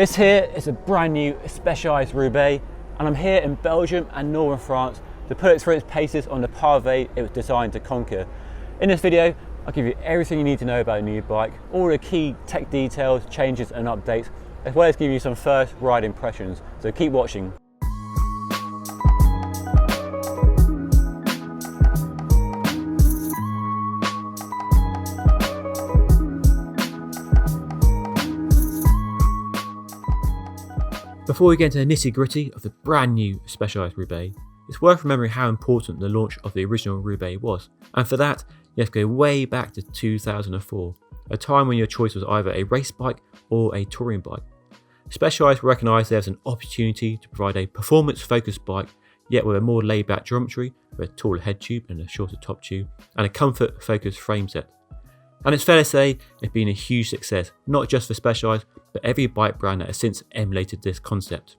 This here is a brand new Specialized Roubaix, and I'm here in Belgium and northern France to put it through its paces on the pavé it was designed to conquer. In this video, I'll give you everything you need to know about a new bike, all the key tech details, changes and updates, as well as give you some first ride impressions, so keep watching. Before we get into the nitty gritty of the brand new Specialized Roubaix, it's worth remembering how important the launch of the original Roubaix was, and for that you have to go way back to 2004, a time when your choice was either a race bike or a touring bike. Specialized recognised there was an opportunity to provide a performance focused bike, yet with a more laid back geometry, with a taller head tube and a shorter top tube, and a comfort focused frame set. And it's fair to say it's been a huge success, not just for Specialized, but every bike brand that has since emulated this concept.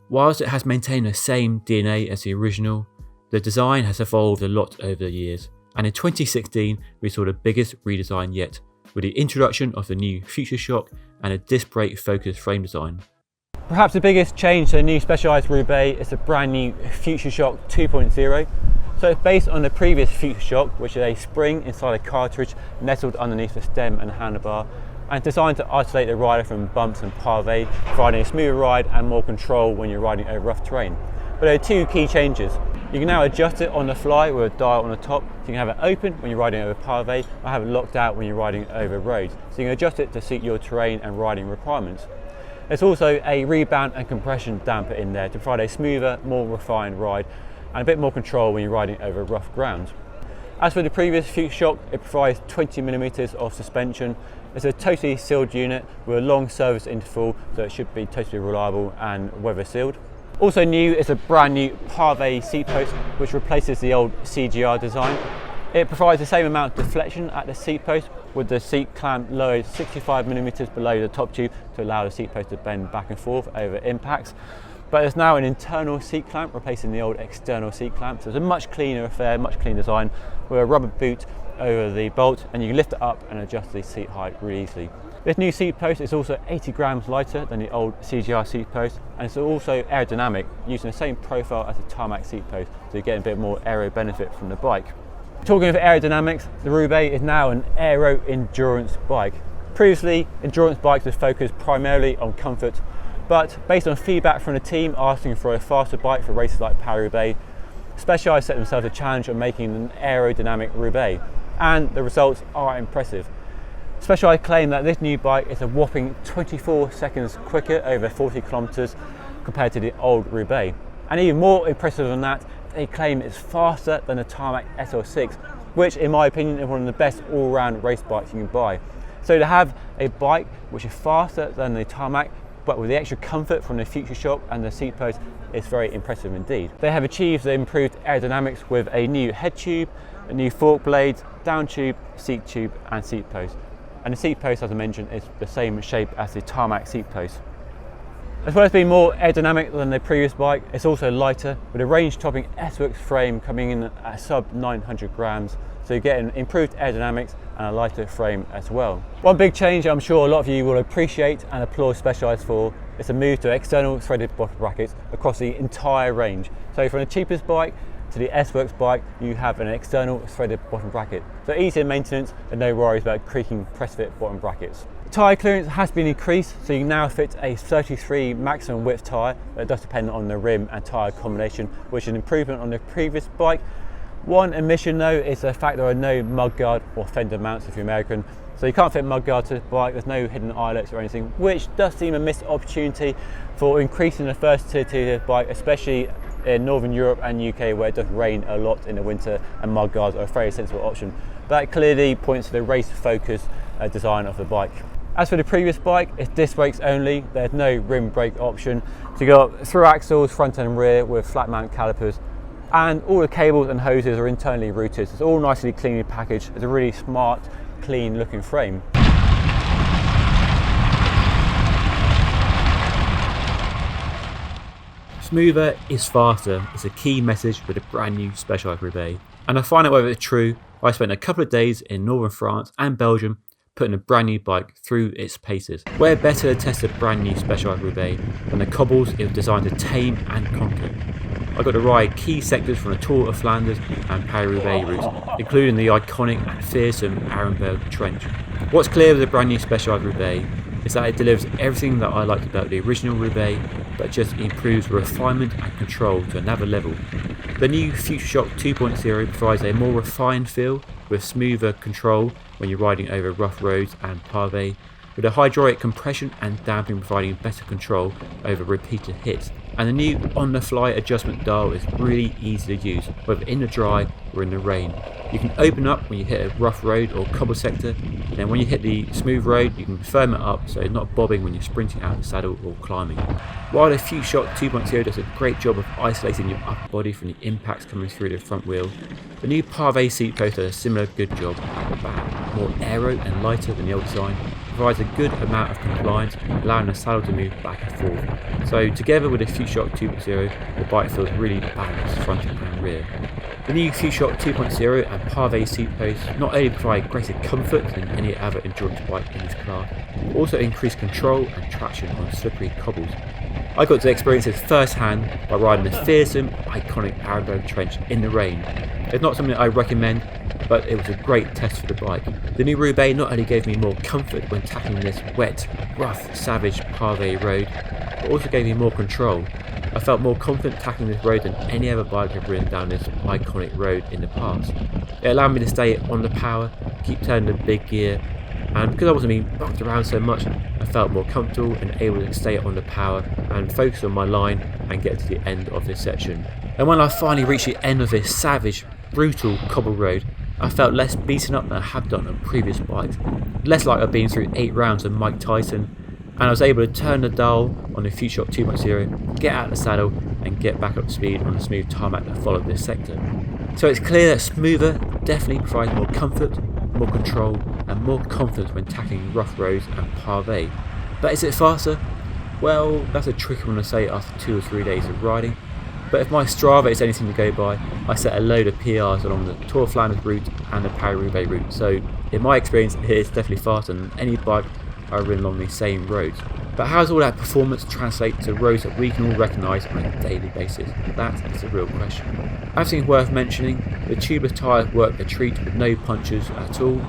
Whilst it has maintained the same DNA as the original, the design has evolved a lot over the years, and in 2016 we saw the biggest redesign yet, with the introduction of the new Future Shock and a disc brake focused frame design. Perhaps the biggest change to the new Specialized Roubaix is the brand new Future Shock 2.0. So it's based on the previous Future Shock, which is a spring inside a cartridge nestled underneath the stem and handlebar, and it's designed to isolate the rider from bumps and pavé, providing a smoother ride and more control when you're riding over rough terrain. But there are two key changes. You can now adjust it on the fly with a dial on the top, so you can have it open when you're riding over pavé, or have it locked out when you're riding over roads, so you can adjust it to suit your terrain and riding requirements. There's also a rebound and compression damper in there to provide a smoother, more refined ride and a bit more control when you're riding over rough ground. As for the previous Future Shock, it provides 20mm of suspension. It's a totally sealed unit with a long service interval, so it should be totally reliable and weather sealed. Also new is a brand new pavé seat post, which replaces the old CGR design. It provides the same amount of deflection at the seat post, with the seat clamp lowered 65mm below the top tube to allow the seat post to bend back and forth over impacts. But there's now an internal seat clamp replacing the old external seat clamp, so it's a much cleaner affair, much cleaner design, with a rubber boot over the bolt, and you can lift it up and adjust the seat height really easily. This new seat post is also 80 grams lighter than the old CGR seat post, and it's also aerodynamic, using the same profile as the tarmac seat post, so you get a bit more aero benefit from the bike. Talking of aerodynamics, the Roubaix is now an aero endurance bike. Previously, endurance bikes were focused primarily on comfort, but based on feedback from the team asking for a faster bike for races like Paris-Roubaix, Specialized set themselves a challenge of making an aerodynamic Roubaix, and the results are impressive. Specialized claim that this new bike is a whopping 24 seconds quicker over 40 kilometers compared to the old Roubaix. And even more impressive than that, they claim it's faster than the tarmac SL6, which in my opinion is one of the best all-round race bikes you can buy. So to have a bike which is faster than the tarmac, but with the extra comfort from the Future Shock and the seat post, is very impressive indeed. They have achieved the improved aerodynamics with a new head tube, a new fork blades, down tube, seat tube and seat post. And the seat post, as I mentioned, is the same shape as the tarmac seat post. As well as being more aerodynamic than the previous bike, it's also lighter, with a range-topping S-Works frame coming in at sub 900 grams, so you get an improved aerodynamics and a lighter frame as well. One big change I'm sure a lot of you will appreciate and applaud Specialized for is a move to external threaded bottom brackets across the entire range. So from the cheapest bike to the S-Works bike, you have an external threaded bottom bracket. So easier maintenance and no worries about creaking press fit bottom brackets. Tyre clearance has been increased, so you can now fit a 33 maximum width tyre. It does depend on the rim and tyre combination, which is an improvement on the previous bike. One omission though is the fact there are no mudguard or fender mounts if you're American, so you can't fit mudguard to the bike. There's no hidden eyelets or anything, which does seem a missed opportunity for increasing the versatility of the bike, especially in Northern Europe and UK where it does rain a lot in the winter and mudguards are a very sensible option. That clearly points to the race focused design of the bike. As for the previous bike, it's disc brakes only. There's no rim brake option. So you've got through axles, front and rear with flat mount calipers, and all the cables and hoses are internally routed. It's all nicely cleanly packaged. It's a really smart, clean looking frame. Smoother is faster is a key message with a brand new Specialized Roubaix. And to find out whether it's true, I spent a couple of days in northern France and Belgium putting a brand new bike through its paces. Where better to test a brand new Specialized Roubaix than the cobbles it was designed to tame and conquer. I got to ride key sectors from the Tour of Flanders and Paris-Roubaix routes, including the iconic and fearsome Arenberg Trench. What's clear with the brand new Specialized Roubaix is that it delivers everything that I liked about the original Roubaix, but just improves refinement and control to another level. The new FutureShock 2.0 provides a more refined feel with smoother control when you're riding over rough roads and pavés, with a hydraulic compression and damping providing better control over repeated hits. And the new on-the-fly adjustment dial is really easy to use, whether in the dry or in the rain. You can open up when you hit a rough road or cobble sector, and then when you hit the smooth road you can firm it up so it's not bobbing when you're sprinting out of the saddle or climbing. While the FutureShock 2.0 does a great job of isolating your upper body from the impacts coming through the front wheel, the new pavé seat post does a similar good job at the back. More aero and lighter than the old design, provides a good amount of compliance, allowing the saddle to move back and forth. So together with the FutureShock 2.0, the bike feels really balanced front and rear. The new FutureShock 2.0 and pavé seat posts not only provide greater comfort than any other endurance bike in this class, but also increase control and traction on slippery cobbles. I got to experience this firsthand by riding the fearsome, iconic Arenberg Trench in the rain. It's not something that I recommend, but it was a great test for the bike. The new Roubaix not only gave me more comfort when tackling this wet, rough, savage pavé road, but also gave me more control. I felt more confident tackling this road than any other bike I've ridden down this iconic road in the past. It allowed me to stay on the power, keep turning the big gear, and because I wasn't being bucked around so much, I felt more comfortable and able to stay on the power and focus on my line and get to the end of this section. And when I finally reached the end of this savage, brutal cobble road, I felt less beaten up than I have done on previous bikes, less like I've been through 8 rounds of Mike Tyson, and I was able to turn the dial on the FutureShock 2.0, get out of the saddle and get back up to speed on the smooth tarmac that followed this sector. So it's clear that smoother definitely provides more comfort, more control and more confidence when tackling rough roads and pavé. But is it faster? Well, that's a tricky one to say after 2 or 3 days of riding. But if my Strava is anything to go by, I set a load of PRs along the Tour of Flanders route and the Paris-Roubaix route, so in my experience it is definitely faster than any bike I've ridden along these same roads. But how does all that performance translate to roads that we can all recognise on a daily basis? That is a real question. I think it's worth mentioning, the tubeless tyres work a treat with no punctures at all.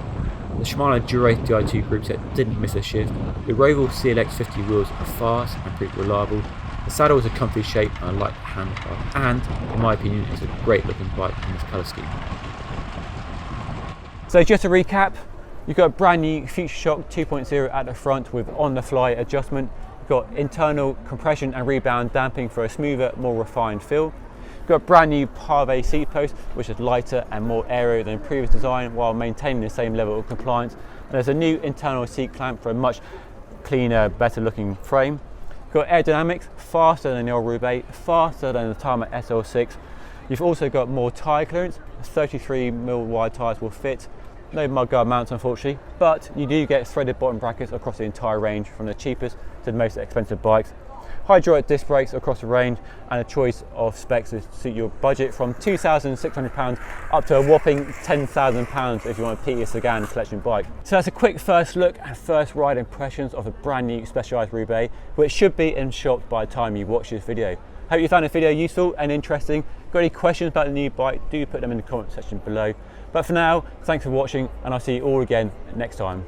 The Shimano Dura Di2 group set didn't miss a shift. The Roval CLX 50 wheels are fast and pretty reliable. The saddle is a comfy shape and I like the handlebar, and in my opinion it's a great looking bike in this colour scheme. So just to recap, you've got a brand new FutureShock 2.0 at the front with on-the-fly adjustment. You've got internal compression and rebound damping for a smoother, more refined feel. You've got a brand new pavé seat post which is lighter and more aero than previous design while maintaining the same level of compliance. And there's a new internal seat clamp for a much cleaner, better looking frame. You've got aerodynamics, faster than the old Roubaix, faster than the Tarmac SL6. You've also got more tyre clearance, 33mm wide tyres will fit. No mudguard mounts unfortunately, but you do get threaded bottom brackets across the entire range from the cheapest to the most expensive bikes. Hydraulic disc brakes across the range and a choice of specs to suit your budget from £2,600 up to a whopping £10,000 if you want a Peter Sagan collection bike. So that's a quick first look and first ride impressions of a brand new Specialized Roubaix, which should be in shop by the time you watch this video. Hope you found the video useful and interesting. Got any questions about the new bike, do put them in the comment section below. But for now, thanks for watching and I'll see you all again next time.